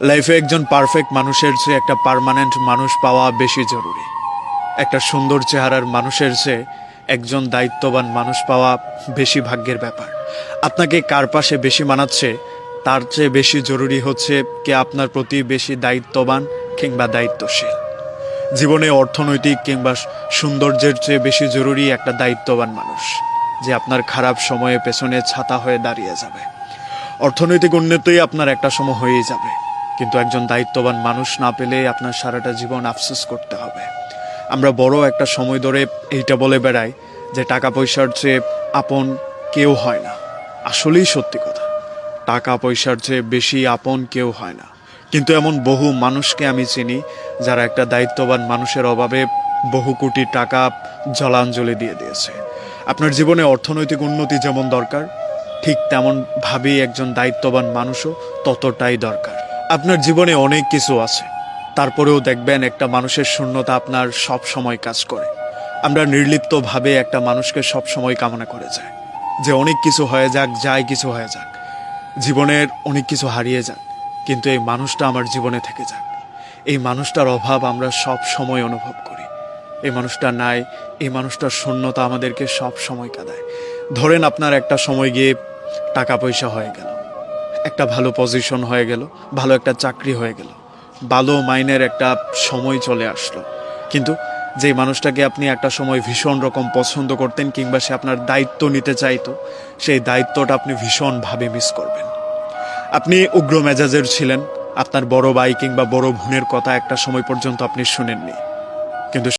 লাইফে একজন পারফেক্ট মানুষের চেয়ে একটা পার্মানেন্ট মানুষ পাওয়া বেশি জরুরি। একটা সুন্দর চেহারার মানুষের চেয়ে একজন দায়িত্ববান মানুষ পাওয়া বেশি ভাগ্যের ব্যাপার। আপনাকে কার পাশে বেশি মানাচ্ছে তার চেয়ে বেশি জরুরি হচ্ছে কে আপনার প্রতি বেশি দায়িত্ববান কিংবা দায়িত্বশীল। জীবনে অর্থনৈতিক কিংবা সৌন্দর্যের চেয়ে বেশি জরুরি একটা দায়িত্ববান মানুষ, যে আপনার খারাপ সময়ে পেছনে ছাতা হয়ে দাঁড়িয়ে যাবে। অর্থনৈতিক উন্নতিই আপনার একটা সময় হয়েই যাবে, কিন্তু একজন দায়িত্ববান মানুষ না পেলে আপনার সারাটা জীবন আফসোস করতে হবে। আমরা বড় একটা সময় ধরে এইটা বলে বেড়াই যে টাকা পয়সার চেয়ে আপন কেউ হয় না। আসলেই সত্যি কথা, টাকা পয়সার চেয়ে বেশি আপন কেউ হয় না। কিন্তু এমন বহু মানুষকে আমি চিনি যারা একটা দায়িত্ববান মানুষের অভাবে বহু কোটি টাকা জলাঞ্জলি দিয়ে দিয়েছে। আপনার জীবনে অর্থনৈতিক উন্নতি যেমন দরকার, ঠিক তেমন ভাবেই একজন দায়িত্ববান মানুষও ততটাই দরকার। আপনার জীবনে অনেক কিছু আছে, তারপরেও দেখবেন একটা মানুষের শূন্যতা আপনার সব সময় কাজ করে। আমরা নির্লিপ্তভাবে একটা মানুষকে সব সময় কামনা করে যায় যে অনেক কিছু হয়ে যাক, যাই কিছু হয়ে যাক, জীবনের অনেক কিছু হারিয়ে যাক, কিন্তু এই মানুষটা আমার জীবনে থেকে যাক। এই মানুষটার অভাব আমরা সব সময় অনুভব করি। এই মানুষটা নাই, এই মানুষটার শূন্যতা আমাদেরকে সব সময় কাঁদায়। ধরেন আপনার একটা সময় গিয়ে টাকা পয়সা হয়ে গেল, একটা ভালো পজিশন হয়ে গেল, ভালো একটা চাকরি হয়ে গেল, ভালো মাইনের একটা সময় চলে আসলো, কিন্তু যেই মানুষটাকে আপনি একটা সময় ভীষণ রকম পছন্দ করতেন কিংবা সে আপনার দায়িত্ব নিতে চাইতো, সেই দায়িত্বটা আপনি ভীষণভাবে মিস করবেন। আপনি উগ্র মেজাজের ছিলেন, আপনার বড় ভাই কিংবা বড় বোনের কথা একটা সময় পর্যন্ত আপনি শুনেননি, কিন্তু